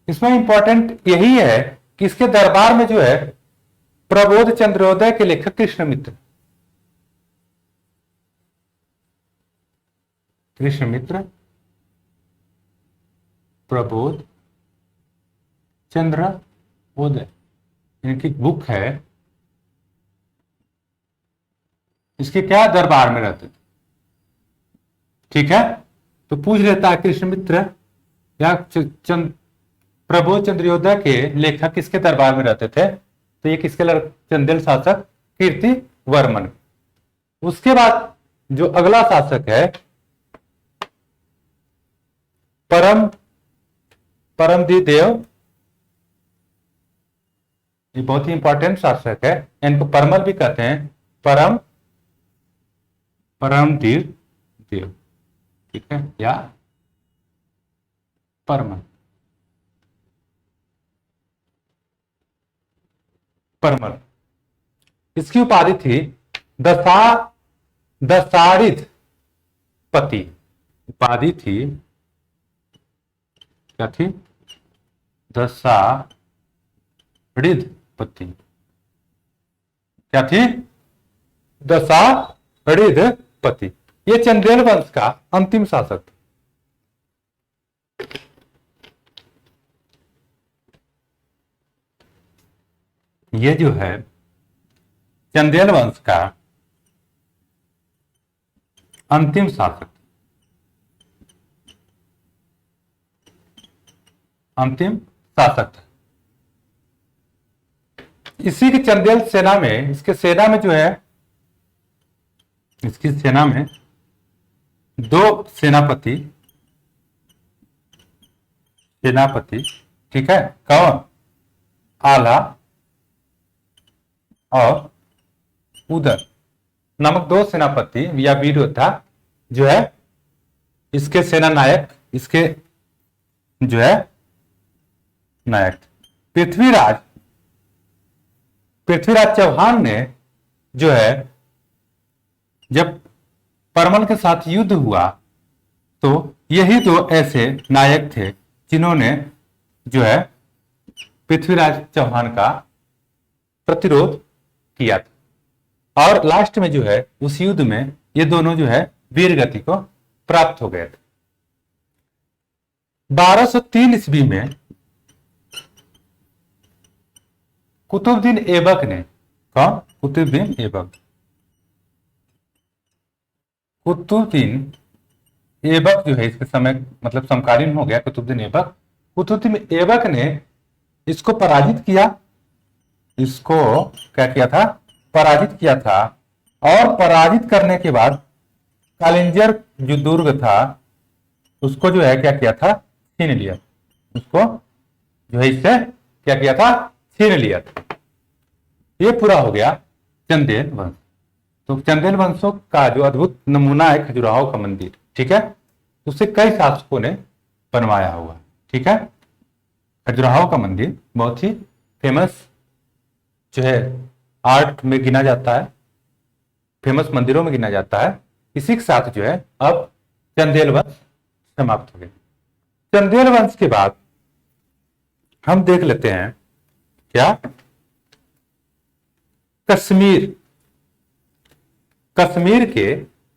इसमें इंपॉर्टेंट यही है कि इसके दरबार में जो है प्रबोध चंद्रोदय के लेखक कृष्णमित्र प्रबोध चंद्रोदय इनकी बुक है। इसके क्या दरबार में रहते थे? ठीक है, तो पूछ लेता है कृष्णमित्र या प्रबोध चंद्रोदय के लेखक किसके दरबार में रहते थे? तो ये किसके? चंदेल शासक कीर्तिवर्मन। उसके बाद जो अगला शासक है परमदीप देव, ये बहुत ही इंपॉर्टेंट शासक है। इनको परमल भी कहते हैं, परमदीप देव। ठीक है, या परमल। परमल। इसकी उपाधि थी दशारिध पति। उपाधि थी, क्या थी? दशारिध पति। क्या थी? दशारिध पति। ये चंदेल वंश का अंतिम शासक था। ये जो है चंदेल वंश का अंतिम शासक, अंतिम शासक था। इसी की चंदेल सेना में, इसके सेना में जो है, इसकी सेना में दो सेनापति, ठीक है, कौन? आला और उदर नामक दो सेनापति या वीर योद्धा जो है इसके सेना नायक, इसके जो है नायक। पृथ्वीराज चौहान ने जो है जब परमल के साथ युद्ध हुआ तो यही दो ऐसे नायक थे जिन्होंने जो है पृथ्वीराज चौहान का प्रतिरोध किया था, और लास्ट में जो है उस युद्ध में ये दोनों जो है वीर गति को प्राप्त हो गए थे। 1203 ईस्वी में कुतुबुद्दीन ऐबक ने, कौन? कुतुबुद्दीन ऐबक। कुतुबुद्दीन ऐबक जो है इसके समय मतलब समकालीन हो गया कुतुबुद्दीन ऐबक। कुतुबुद्दीन ऐबक ने इसको पराजित किया, इसको क्या किया था? पराजित किया था। और पराजित करने के बाद कालिंजर जो दुर्ग था उसको जो है क्या किया था? छीन लिया। उसको जो है इससे क्या किया था? छीन लिया था। ये पूरा हो गया चंदेल वंश। तो चंदेल वंशों का जो अद्भुत नमूना है खजुराहो का मंदिर, ठीक है, उससे कई शासकों ने बनवाया हुआ, ठीक है। खजुराहो का मंदिर बहुत ही फेमस जो है आर्ट में गिना जाता है, फेमस मंदिरों में गिना जाता है। इसी के साथ जो है अब चंदेल वंश समाप्त हो गया। चंदेल वंश के बाद हम देख लेते हैं क्या? कश्मीर के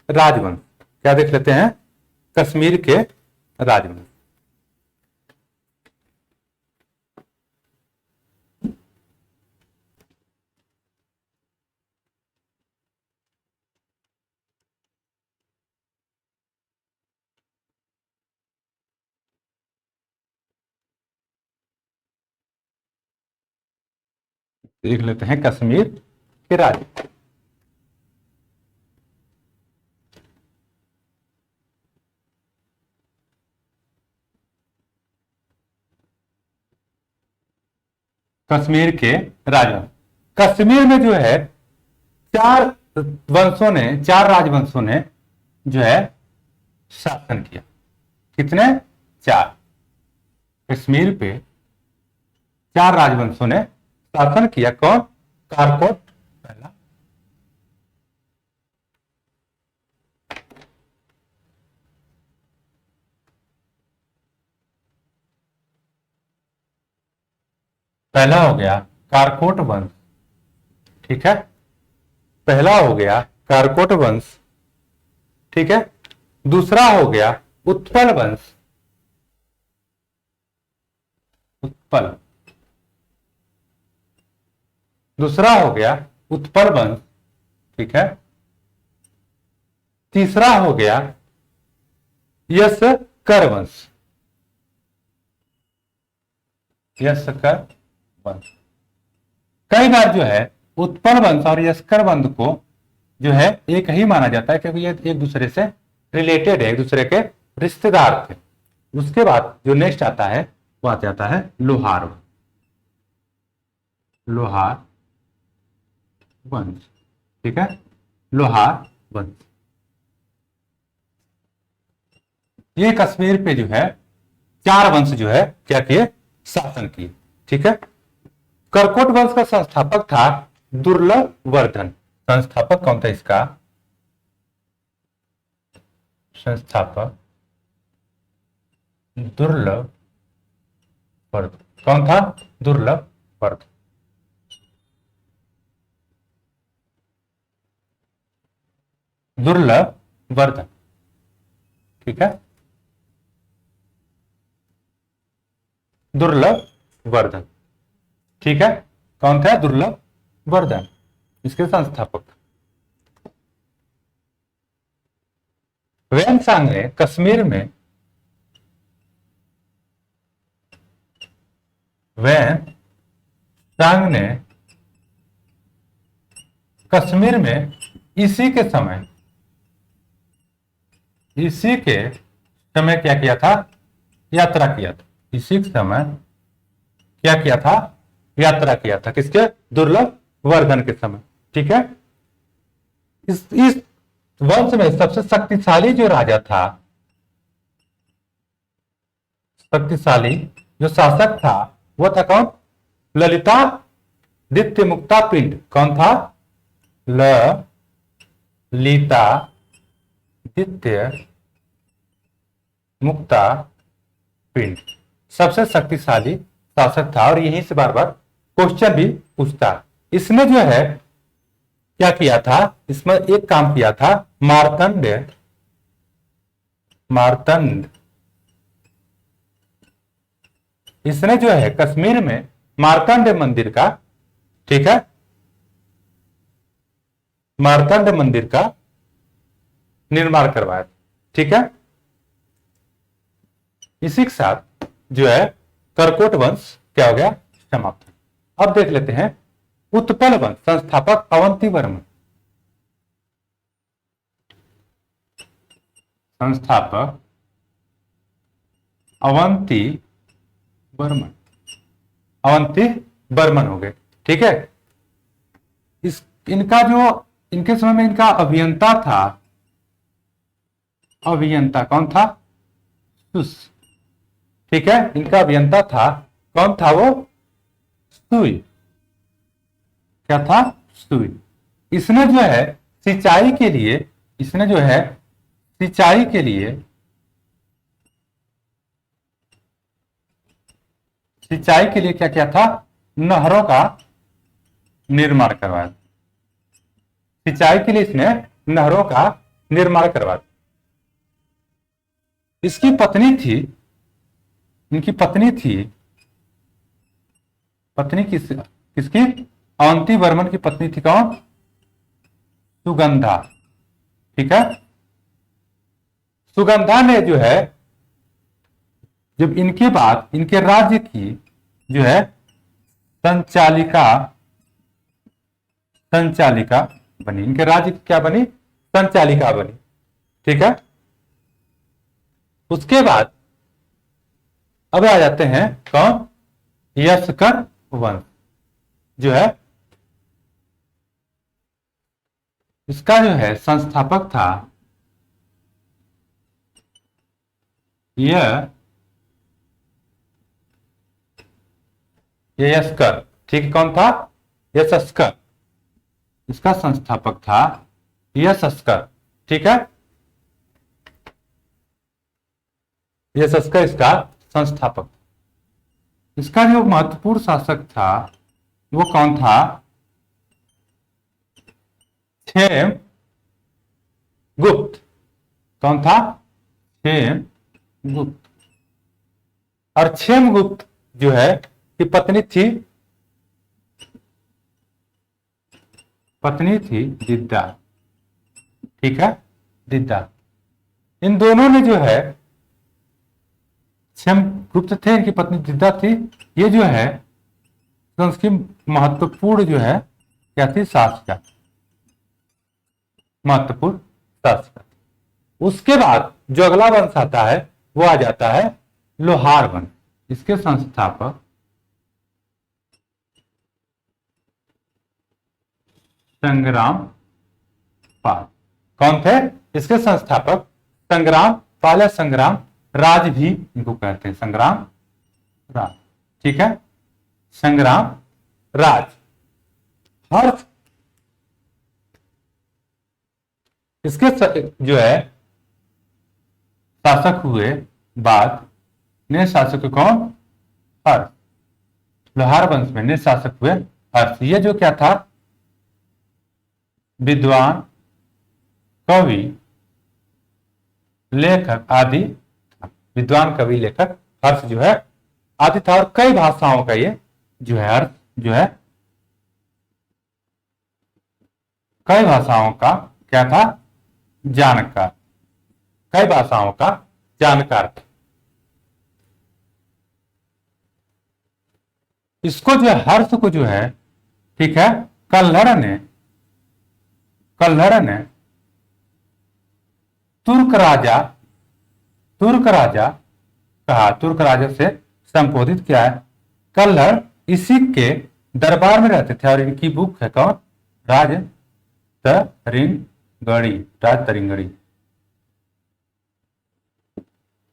राजवंश। क्या देख लेते हैं? कश्मीर के राजवंश। देख लेते हैं कश्मीर के राज। कश्मीर के राजा। कश्मीर में जो है चार वंशों ने, चार राजवंशों ने जो है शासन किया। कितने? चार। कश्मीर पे चार राजवंशों ने शासन किया। कौन? कारकोट पहला, पहला हो गया कारकोट वंश, ठीक है, पहला हो गया कारकोट वंश, ठीक है। दूसरा हो गया उत्पल वंश, उत्पल। दूसरा हो गया उत्पल वंश, ठीक है। तीसरा हो गया यशकर वंश, यशकर वंश। कई बार जो है उत्पल वंश और यशकर वंश को जो है एक ही माना जाता है क्योंकि ये एक दूसरे से रिलेटेड है, एक दूसरे के रिश्तेदार थे। उसके बाद जो नेक्स्ट आता है वो आ जाता है लोहार वंश, लोहार वंश, ठीक है, लोहार वंश। ये कश्मीर पे जो है चार वंश जो है क्या किए? शासन किए, ठीक है। करकोट वंश का संस्थापक था दुर्लभ वर्धन। संस्थापक कौन था इसका? संस्थापक दुर्लभ वर्धन। कौन था? दुर्लभ वर्धन। दुर्लभ वर्धन, ठीक है, दुर्लभ वर्धन, ठीक है। कौन था? दुर्लभ वर्धन, इसके संस्थापक। वेनसांग ने कश्मीर में वेनसांग ने कश्मीर में इसी के समय क्या किया था? यात्रा किया था। इसी के समय क्या किया था? यात्रा किया था। किसके? दुर्लभ वर्धन के समय, ठीक है। इस वंश में सबसे शक्तिशाली जो राजा था, शक्तिशाली जो शासक था, वो था कौन? ललितादित्य मुक्ता पिंड। कौन था? ललितादित्य मुक्ता पिंड सबसे शक्तिशाली शासक था, और यहीं से बार बार क्वेश्चन भी पूछता। इसने जो है क्या किया था? इसमें एक काम किया था, मार्तंड। इसने जो है कश्मीर में मार्तंड मंदिर का, ठीक है, मार्तंड मंदिर का निर्माण करवाया, ठीक है। इसी के साथ जो है करकोट वंश क्या हो गया? समाप्त। अब देख लेते हैं उत्पल वंश, संस्थापक अवंती वर्मन। संस्थापक अवंती वर्मन, अवंती वर्मन हो गए, ठीक है। इनके समय में इनका अभियंता था, अभियंता कौन था? सुस, ठीक है। इनका अभियंता था, कौन था वो? सुई। क्या था? सुई। इसने जो है सिंचाई के लिए, इसने जो है सिंचाई के लिए, सिंचाई के लिए क्या किया था? नहरों का निर्माण करवाया। सिंचाई के लिए इसने नहरों का निर्माण करवाया। इसकी पत्नी थी, इनकी पत्नी थी, पत्नी किसकी? अवंती वर्मन की पत्नी थी, कौन? सुगंधा, ठीक है। सुगंधा ने जो है जब इनके बाद इनके राज्य की जो है संचालिका बनी, इनके राज्य की क्या बनी? संचालिका बनी, ठीक है। उसके बाद अब आ जाते हैं कौन? यशकर वंश जो है, इसका जो है संस्थापक था यशकर, ठीक। कौन था? यशस्कर। इसका संस्थापक था यशस्कर, ठीक है। यशस्कर इसका संस्थापक। इसका जो महत्वपूर्ण शासक था वो कौन था? क्षेम गुप्त। कौन था? क्षेम गुप्त। और क्षेम गुप्त जो है कि पत्नी थी दिद्दा, ठीक है, दिद्दा। इन दोनों ने जो है, क्षेम गुप्त थे, इनकी पत्नी दिद्दा थी, ये जो है उसकी महत्वपूर्ण जो है क्या थी? शासिका, महत्वपूर्ण शासिका। उसके बाद जो अगला वंश आता है वो आ जाता है लोहार वंश। इसके संस्थापक संग्राम पाल। कौन थे? इसके संस्थापक संग्राम पाल या संग्राम राज भी इनको कहते हैं, संग्राम राज, ठीक है, संग्राम राज। हर्ष इसके जो है शासक हुए बाद ने शासक कौन? हर्ष। लोहार वंश में ने शासक हुए हर्ष। ये जो क्या था? विद्वान, कवि, लेखक आदि। विद्वान, कवि, लेखक हर्ष जो है आदि था। और कई भाषाओं का ये जो है हर्ष जो है कई भाषाओं का क्या था? जानकार। कई भाषाओं का जानकार था। इसको जो है हर्ष को जो है ठीक है कल्हड़ ने तुर्क राजा कहा। तुर्क राजा से संबोधित किया है। कल्हड़ इसी के दरबार में रहते थे और इनकी बुक है कौन? राज तरिंगड़ी। राज तरिंगड़ी।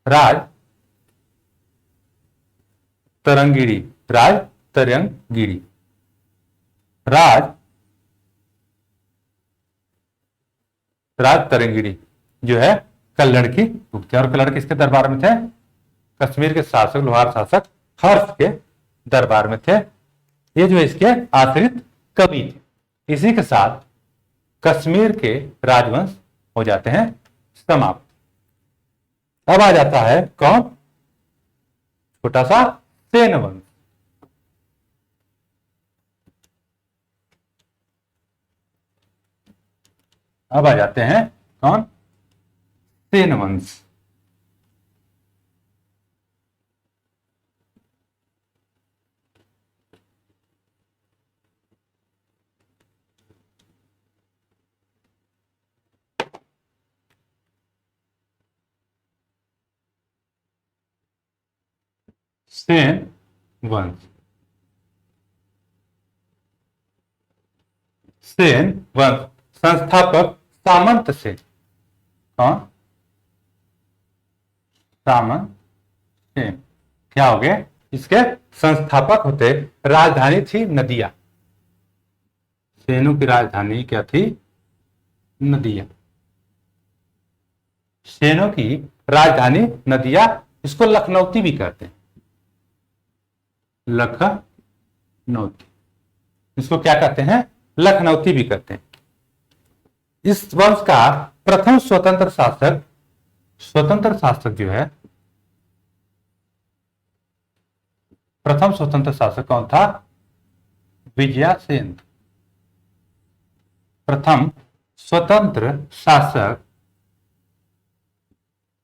राज तरंगिणी। राज तरंगिणी। राज तरंगिणी जो है कल्हड़ की बुक थी। और कल्हड़ किसके दरबार में थे? कश्मीर के शासक लोहार शासक हर्ष के दरबार में थे। ये जो इसके आश्रित कवि थे। इसी के साथ कश्मीर के राजवंश हो जाते हैं समाप्त। अब आ जाता है कौन? छोटा सा सेन वंश। अब आ जाते हैं कौन? सेन वंश। सेन वंश। सेन वंश संस्थापक सामंत से कौन? सामंत सेन क्या हो गए? इसके संस्थापक होते। राजधानी थी नदिया। सेनों की राजधानी क्या थी? नदिया। सेनों की राजधानी नदिया। इसको लखनौती भी कहते हैं। लखनौती। इसको क्या कहते हैं? लखनौती भी कहते हैं। इस वंश का प्रथम स्वतंत्र शासक जो है प्रथम स्वतंत्र शासक कौन था? विजयासेन। प्रथम स्वतंत्र शासक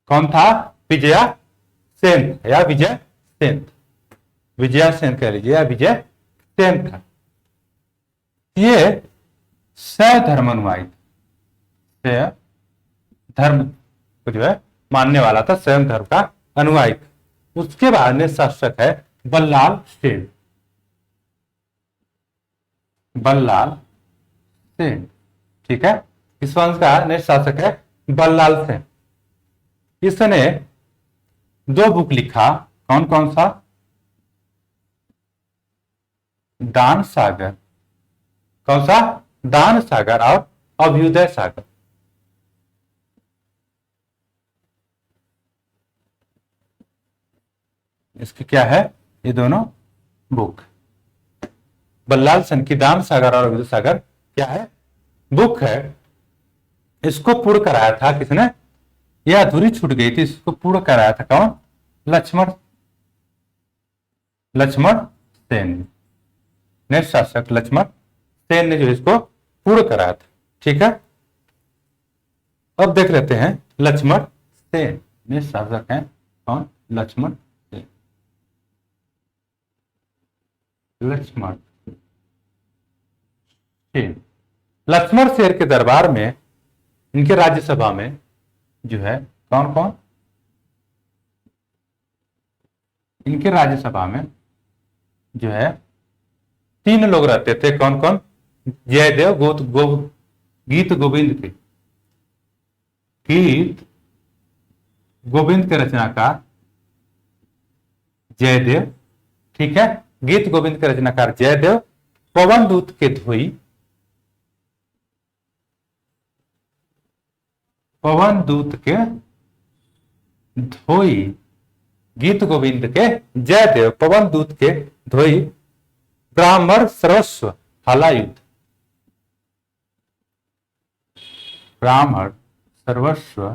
कौन था? विजयासेन या विजय सेन। विजयासेन कह लीजिए या विजय सेन था। ये शैव धर्म अनुयायी, शैव धर्म को जो है मानने वाला था। शैव धर्म का अनुयायी। उसके बाद में शासक है बल्लाल सेन। बल्लाल सेन ठीक है। इस वंश का नेक्स्ट शासक है बल्लाल सेन। इसने 2 बुक लिखा। कौन कौन सा? दान सागर। कौन सा? दान सागर और अभ्युदय सागर। इसके क्या है? ये दोनों बुक। बल्लाल सेन की दान सागर और अभ्युदय सागर क्या है? बुक है। इसको पूर्ण कराया था किसने? यह अधूरी छूट गई थी। इसको पूर्ण कराया था कौन? लक्ष्मण सेन। नेक्स्ट शासक लक्ष्मण सेन ने जो इसको पूर्ण कराया था। ठीक है। अब देख लेते हैं लक्ष्मण सेन। नेक्स्ट शासक हैं कौन? लक्ष्मण सेन। लक्ष्मण सेन। लक्ष्मण सेन के दरबार में इनके राज्यसभा में जो है कौन कौन? इनके राज्यसभा में जो है 3 लोग रहते थे। कौन कौन? जयदेव गीत गोविंद के रचनाकार जयदेव। ठीक है। गीत गोविंद के रचनाकार जयदेव पवनदूत के धोई, पवनदूत के धोई गीत गोविंद के जयदेव, पवनदूत के धोई ब्राह्मण सर्वस्व हलायुध, ब्राह्मण सर्वस्व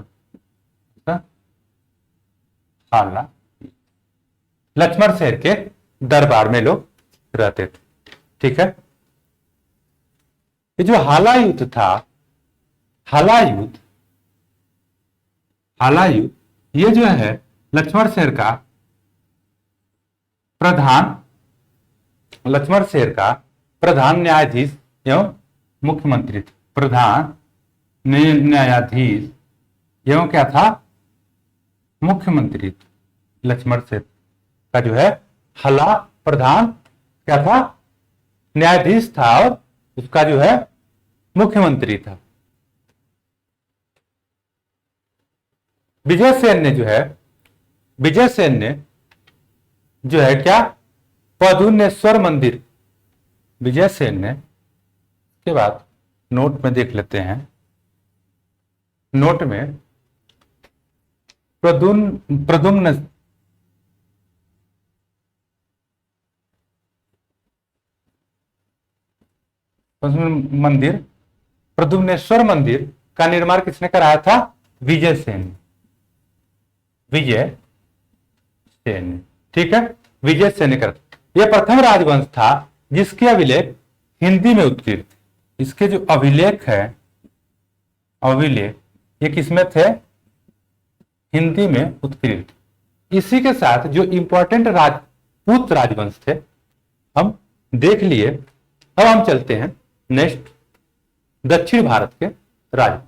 हाला। लक्ष्मण शेर के दरबार में लोग रहते थे, ठीक है। ये जो हाला युद्ध था, हाला युद्ध, हाला युद्ध, ये जो है लक्ष्मण शेर का प्रधान, लक्ष्मण शेर का प्रधान न्यायाधीश एवं मुख्यमंत्री थे। प्रधान न्यायाधीश एवं क्या था, मुख्यमंत्री। लक्ष्मण शेर का जो है हला प्रधान क्या था, न्यायाधीश था और उसका जो है मुख्यमंत्री था। विजय सेन ने जो है, विजय सेन ने जो है क्या, पदुनेश्वर मंदिर, विजय सेन ने, के बाद नोट में देख लेते हैं, नोट में प्रदुम्न मंदिर, प्रदुम्नेश्वर मंदिर का निर्माण किसने कराया था, विजय सेन, विजय सेन, ठीक है, विजय सेन ने करा। यह प्रथम राजवंश था जिसके अभिलेख हिंदी में उत्कीर्त, इसके जो अभिलेख है, अभिलेख ये किसमें थे, हिंदी में उत्कीर्त। इसी के साथ जो इंपॉर्टेंट राजपूत राजवंश थे हम देख लिए। अब हम चलते हैं नेक्स्ट दक्षिण भारत के राज्य।